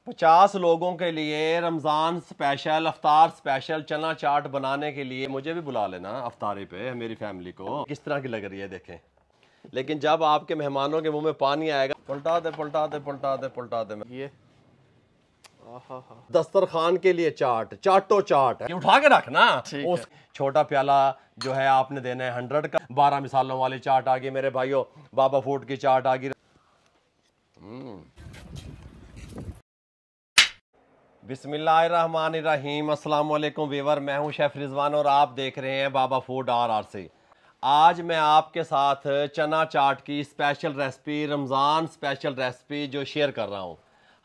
50 लोगों के लिए रमज़ान स्पेशल अफ्तार स्पेशल चना चाट बनाने के लिए मुझे भी बुला लेना अफ्तारी पे, मेरी फैमिली को। किस तरह की लग रही है देखें। लेकिन जब आपके मेहमानों के मुंह में पानी आएगा, पलटा दे पलटा दे पलटा दे पलटा दे। ये दस्तरखान के लिए चाट, चाटो चाट है, उठा के रखना। उस छोटा प्याला जो है आपने देना है 100 का। 12 मिसालों वाली चाट आ गई मेरे भाइयों, बाबा फूड की चाट आ गई। बिस्मिल्लाहिर्रहमानिर्रहीम। अस्सलाम वालेकुम वीवर, मैं हूं शेफ रिजवान और आप देख रहे हैं बाबा फूड RR से। आज मैं आपके साथ चना चाट की special recipe, Ramzan special recipe जो शेयर कर रहा हूं।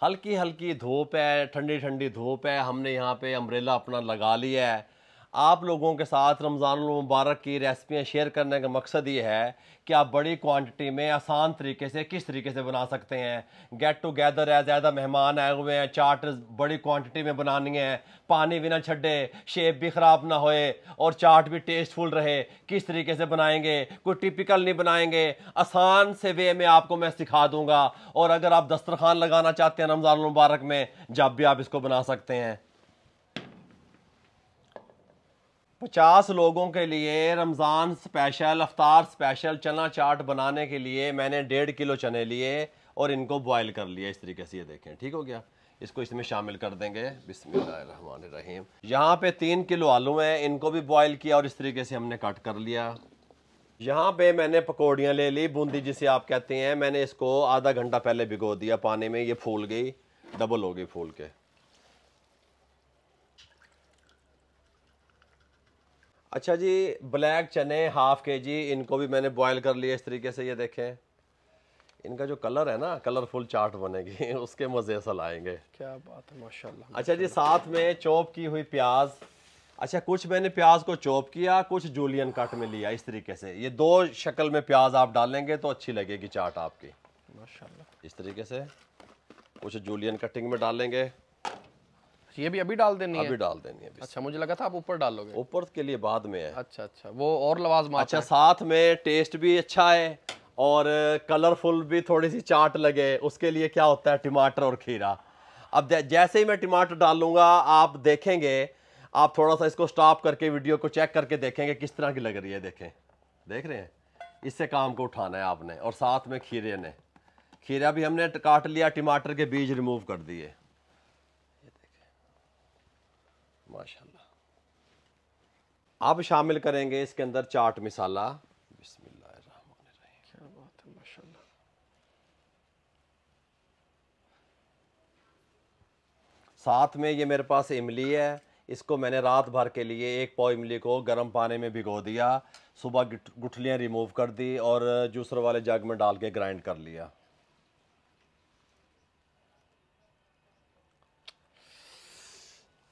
हल्की हल्की धूप है, ठंडी ठंडी धूप है, हमने यहाँ पे अम्ब्रेला अपना लगा लिया है। आप लोगों के साथ रमज़ान मुबारक की रेसिपियाँ शेयर करने का मकसद ये है कि आप बड़ी क्वांटिटी में आसान तरीके से किस तरीके से बना सकते हैं। गेट टुगेदर है, ज़्यादा मेहमान आए हुए हैं, चाट बड़ी क्वांटिटी में बनानी है, पानी भी ना छड्डे, शेप भी ख़राब ना होए और चाट भी टेस्टफुल रहे। किस तरीके से बनाएंगे, कोई टिपिकल नहीं बनाएंगे, आसान से वे में आपको मैं सिखा दूंगा। और अगर आप दस्तरखान लगाना चाहते हैं रमज़ान मुबारक में, जब भी आप इसको बना सकते हैं। 50 लोगों के लिए रमज़ान स्पेशल अफ्तार स्पेशल चना चाट बनाने के लिए मैंने 1.5 किलो चने लिए और इनको बॉयल कर लिया इस तरीके से। ये देखें, ठीक हो गया। इसको इसमें शामिल कर देंगे। बिस्मिल्लाहिर्रहमानिर्रहीम। यहाँ पे 3 किलो आलू हैं, इनको भी बॉयल किया और इस तरीके से हमने कट कर लिया। यहाँ पे मैंने पकौड़ियाँ ले ली, बूंदी जिसे आप कहते हैं। मैंने इसको आधा घंटा पहले भिगो दिया पानी में, ये फूल गई, डबल हो गई फूल के। अच्छा जी, ब्लैक चने ½ kg, इनको भी मैंने बॉयल कर लिया इस तरीके से। ये देखें, इनका जो कलर है ना, कलरफुल चाट बनेगी, उसके मज़े असल आएंगे। क्या बात है, माशाल्लाह। अच्छा जी, साथ में चॉप की हुई प्याज। अच्छा, कुछ मैंने प्याज को चॉप किया, कुछ जूलियन कट में लिया इस तरीके से। ये 2 शक्ल में प्याज आप डालेंगे तो अच्छी लगेगी चाट आपकी, माशाल्लाह। इस तरीके से कुछ जूलियन कटिंग में डालेंगे। ये भी अभी डाल देनी है? अभी डाल देनी है। अच्छा, मुझे लगा था आप ऊपर डालोगे। ऊपर के लिए बाद में है। अच्छा अच्छा, वो और लवाज़मात। अच्छा, साथ में टेस्ट भी अच्छा है और कलरफुल भी थोड़ी सी चाट लगे, उसके लिए क्या होता है, टमाटर और खीरा। अब जैसे ही मैं टमाटर डालूंगा आप देखेंगे, आप थोड़ा सा इसको स्टॉप करके वीडियो को चेक करके देखेंगे किस तरह की लग रही है। देखें, देख रहे हैं, इससे काम को उठाना है आपने। और साथ में खीरा भी हमने काट लिया, टमाटर के बीज रिमूव कर दिए। माशाल्लाह। अब शामिल करेंगे इसके अंदर चाट मसाला। बिस्मिल्लाहिर्रहमानिर्रहीम। क्या बात है, माशाल्लाह। साथ में ये मेरे पास इमली है, इसको मैंने रात भर के लिए 1 पाव इमली को गर्म पानी में भिगो दिया, सुबह गुठलियाँ रिमूव कर दी और जूसर वाले जग में डाल के ग्राइंड कर लिया।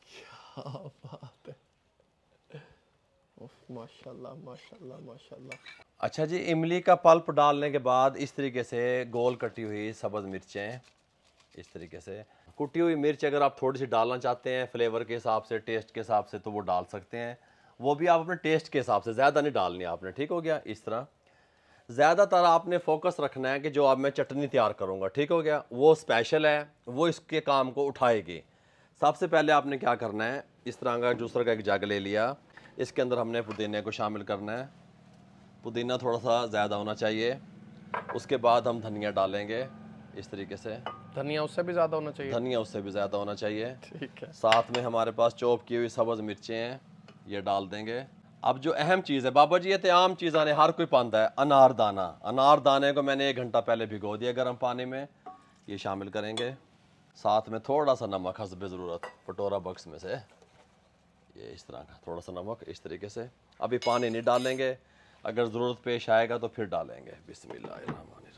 क्या बात है, माशाल्लाह माशाल्लाह माशाल्लाह। अच्छा जी, इमली का पल्प डालने के बाद इस तरीके से गोल कटी हुई सब्ज़ मिर्चें, इस तरीके से कुटी हुई मिर्च अगर आप थोड़ी सी डालना चाहते हैं फ्लेवर के हिसाब से, टेस्ट के हिसाब से, तो वो डाल सकते हैं। वो भी आप अपने टेस्ट के हिसाब से, ज़्यादा नहीं डालनी आपने, ठीक हो गया। इस तरह ज़्यादातर आपने फोकस रखना है कि जो अब मैं चटनी तैयार करूँगा, ठीक हो गया, वो स्पेशल है, वो इसके काम को उठाएगी। सबसे पहले आपने क्या करना है, इस तरह का जूसर का एक जग ले लिया, इसके अंदर हमने पुदीने को शामिल करना है। पुदीना थोड़ा सा ज़्यादा होना चाहिए। उसके बाद हम धनिया डालेंगे इस तरीके से। धनिया उससे भी ज़्यादा होना चाहिए? धनिया उससे भी ज़्यादा होना चाहिए, ठीक है। साथ में हमारे पास चॉप की हुई सब्ज़ मिर्चें हैं, ये डाल देंगे। अब जो अहम चीज़ है बाबा जी, ये तो आम चीज़ आने हर कोई पाता है, अनारदाना। अनारदाने को मैंने 1 घंटा पहले भिगो दिया गर्म पानी में, ये शामिल करेंगे। साथ में थोड़ा सा नमक हस्बे ज़रूरत, कटोरा बक्स में से, ये इस तरह का थोड़ा सा नमक इस तरीके से। अभी पानी नहीं डालेंगे, अगर ज़रूरत पेश आएगा तो फिर डालेंगे। बिस्मिल्लाहिर्रहमानिर्रहीम।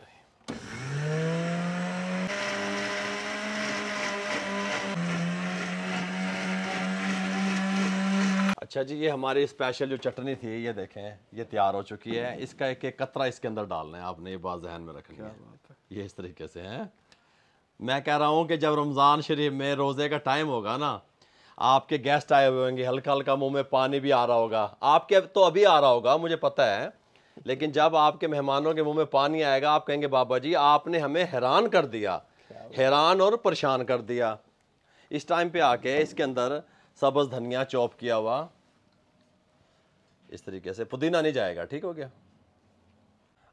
अच्छा जी, ये हमारी स्पेशल जो चटनी थी, ये देखें, ये तैयार हो चुकी है। इसका एक एक कतरा इसके अंदर डालना है आपने, ये बात जहन में रखनी है। ये इस तरीके से है। मैं कह रहा हूँ कि जब रमज़ान शरीफ में रोज़े का टाइम होगा ना, आपके गेस्ट आए हुए होंगे, हल्का हल्का मुंह में पानी भी आ रहा होगा, आपके तो अभी आ रहा होगा मुझे पता है, लेकिन जब आपके मेहमानों के मुंह में पानी आएगा, आप कहेंगे बाबा जी आपने हमें हैरान कर दिया हैरान और परेशान कर दिया। इस टाइम पे आके इसके अंदर सब्ज धनिया चॉप किया हुआ इस तरीके से, पुदीना नहीं जाएगा, ठीक हो गया।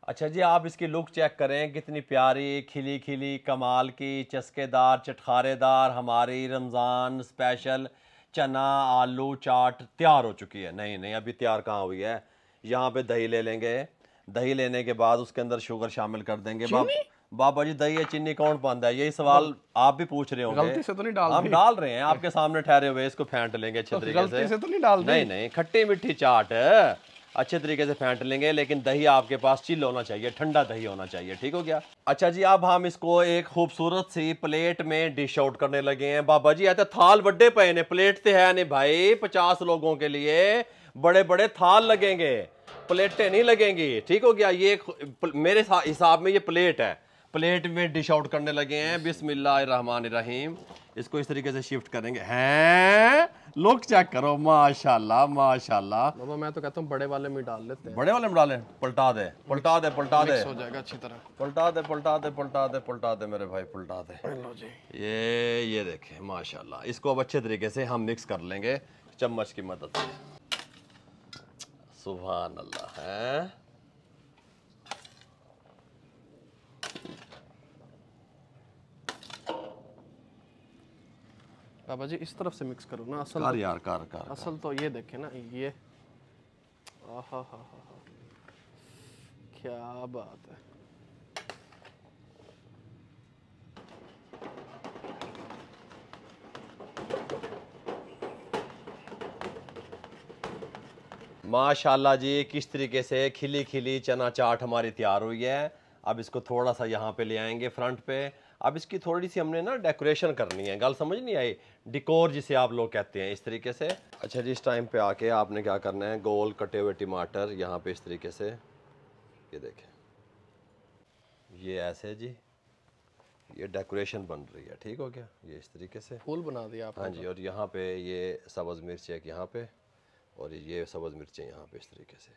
अच्छा जी, आप इसकी लुक चेक करें, कितनी प्यारी खिली खिली कमाल की चस्केदार चटखारेदार हमारी रमज़ान स्पेशल चना आलू चाट तैयार हो चुकी है। नहीं नहीं, अभी तैयार कहाँ हुई है। यहाँ पे दही ले लेंगे, दही लेने के बाद उसके अंदर शुगर शामिल कर देंगे। बाबा जी दही है चीनी कौन पाता है, यही सवाल आप भी पूछ रहे होंगे। गलती से तो नहीं डाल हम डाल रहे हैं आपके सामने ठहरे हुए, इसको फेंट लेंगे अच्छे तरीके से। गलती से तो नहीं डाल दी? नहीं नहीं, खट्टी मीठी चाट अच्छे तरीके से फेंट लेंगे, लेकिन दही आपके पास चिल होना चाहिए, ठंडा दही होना चाहिए, ठीक हो गया। अच्छा जी, अब हम इसको एक खूबसूरत सी प्लेट में डिश आउट करने लगे हैं। बाबा जी ऐसे थाल बड़े पे ने, प्लेट तो है नहीं भाई, 50 लोगों के लिए बड़े बड़े थाल लगेंगे, प्लेटें नहीं लगेंगी, ठीक हो गया। ये मेरे हिसाब में ये प्लेट है, प्लेट में डिश आउट करने लगे हैं। बिस्मिल्लाहिर्रहमानिर्रहीम। इसको इस तरीके से शिफ्ट करेंगे। हैं, लुक चेक करो, माशाल्लाह माशाल्लाह। बाबा मैं तो कहता हूँ बड़े वाले में डाल लेते हैं। बड़े वाले में डालें, पलटा दे पलटा दे पलटा दे, हो जाएगा अच्छी तरह। पलटा दे पलटा दे पलटा दे पलटा दे मेरे भाई, पलटा दे। लो जी, ये देखें माशाल्लाह। इसको अब अच्छे तरीके से हम मिक्स कर लेंगे चम्मच की मदद से। सुभान अल्लाह है। बाबा जी इस तरफ से मिक्स करो ना। असल कर यार कर असल तो ये देखे ना, ये आहा हा हा, क्या बात है। माशाल्लाह जी, किस तरीके से खिली खिली चना चाट हमारी तैयार हुई है। अब इसको थोड़ा सा यहाँ पे ले आएंगे फ्रंट पे। अब इसकी थोड़ी सी हमने ना डेकोरेशन करनी है, गल समझ नहीं आई, डिकोर जिसे आप लोग कहते हैं, इस तरीके से। अच्छा जी, इस टाइम पे आके आपने क्या करना है, गोल कटे हुए टमाटर यहाँ पे इस तरीके से, ये देखें, ये ऐसे जी, ये डेकोरेशन बन रही है, ठीक हो गया। ये इस तरीके से फूल बना दिया आपने। हाँ जी, और यहाँ पे ये सब्ज़ मिर्च एक यहाँ पे, और ये सब्ज़ मिर्चें यहाँ पे इस तरीके से।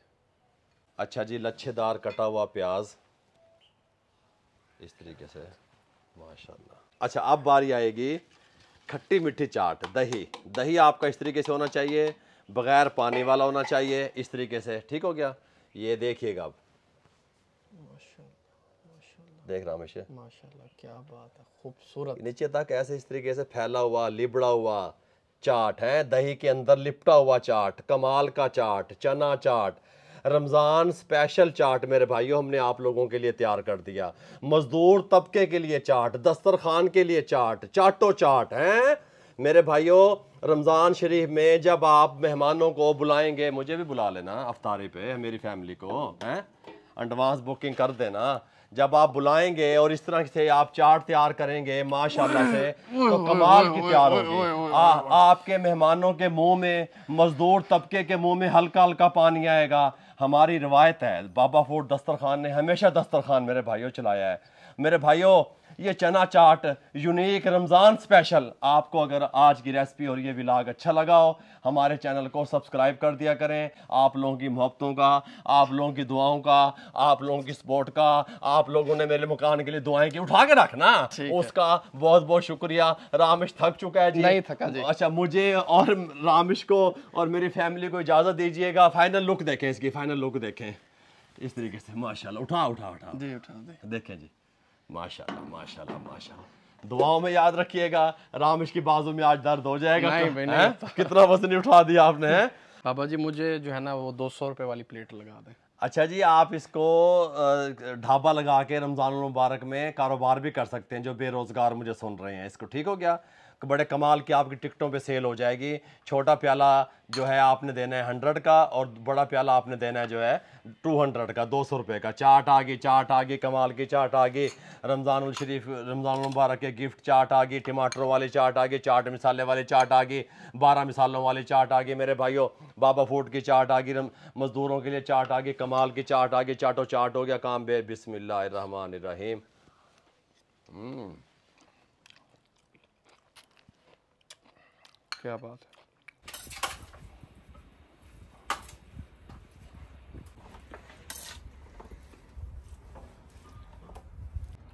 अच्छा जी, लच्छेदार कटा हुआ प्याज इस तरीके से, माशाल्लाह। अच्छा, अब बारी आएगी खट्टी मीठी चाट। दही, दही आपका इस तरीके से होना चाहिए, बगैर पानी वाला होना चाहिए, इस तरीके से, ठीक हो गया। ये देखिएगा अब, देख रहा हूँ माशाल्लाह क्या बात है, खूबसूरत। नीचे तक ऐसे इस तरीके से फैला हुआ लिबड़ा हुआ चाट है, दही के अंदर लिपटा हुआ चाट, कमाल का चाट, चना चाट, रमज़ान स्पेशल चाट मेरे भाइयों हमने आप लोगों के लिए तैयार कर दिया। मजदूर तबके के लिए चाट, दस्तरखान के लिए चाट, चाटो चाट हैं मेरे भाइयों। रमज़ान शरीफ में जब आप मेहमानों को बुलाएंगे, मुझे भी बुला लेना अफ्तारी पे, मेरी फैमिली को हैं, एडवांस बुकिंग कर देना। जब आप बुलाएंगे और इस तरह से आप चाट तैयार करेंगे माशाल्लाह से, तो कमाल की तैयार होगी। आपके मेहमानों के मुंह में, मजदूर तबके के मुंह में हल्का हल्का पानी आएगा। हमारी रिवायत है, बाबा फूड दस्तरखान ने हमेशा दस्तरखान मेरे भाइयों चलाया है। मेरे भाइयों, ये चना चाट यूनिक रमज़ान स्पेशल, आपको अगर आज की रेसिपी और ये व्लॉग अच्छा लगा हो, हमारे चैनल को सब्सक्राइब कर दिया करें। आप लोगों की मोहब्बतों का, आप लोगों की दुआओं का, आप लोगों की सपोर्ट का, आप लोगों ने मेरे मकान के लिए दुआएं की उठा के रखना, उसका बहुत बहुत शुक्रिया। रामिश थक चुका है जी। नहीं थका जी। अच्छा, मुझे और रामिश को और मेरी फैमिली को इजाज़त दीजिएगा। फाइनल लुक देखें, इसकी फाइनल लुक देखें इस तरीके से, माशाल्लाह। उठा जी, उठा दे, देखें जी, माशाल्लाह माशाल्लाह माशाल्लाह। दुआओं में याद रखिएगा, रामिश की बाजू में आज दर्द हो जाएगा। नहीं भाई, नहीं। कितना वजन उठा दिया आपने है? बाबा जी मुझे जो है ना वो 200 रुपए वाली प्लेट लगा दें। अच्छा जी, आप इसको ढाबा लगा के रमज़ान मुबारक में कारोबार भी कर सकते हैं, जो बेरोज़गार मुझे सुन रहे हैं इसको, ठीक हो गया। बड़े कमाल की आपकी टिकटों पे सेल हो जाएगी। छोटा प्याला जो है आपने देना है 100 का, और बड़ा प्याला आपने देना है जो है 200 का, 200 रुपये का। चाट आ गई, चाट आ गई, कमाल की चाट आ गई। रमज़ानुल शरीफ, रमज़ान मुबारक के गिफ्ट चाट आ गई, टमाटरों वाली चाट आ गई, चाट मिसाले वाली चाट आ गई, 12 मिसालों वाली चाट आ गई मेरे भाइयों, बाबा फूड की चाट आ गई, मज़दूरों के लिए चाट आ गई, कमाल की चाट आ गई। चाटो चाट हो गया काम बे। बिस्मिल्लाहिर्रहमानिर्रहीम। क्या बात है।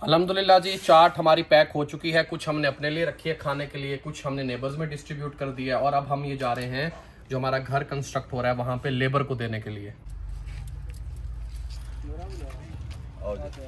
अल्हम्दुलिल्लाह जी, चाट हमारी पैक हो चुकी है। कुछ हमने अपने लिए रखी है खाने के लिए, कुछ हमने नेबर्स में डिस्ट्रीब्यूट कर दिया, और अब हम ये जा रहे हैं जो हमारा घर कंस्ट्रक्ट हो रहा है वहाँ पे लेबर को देने के लिए। आओ जी।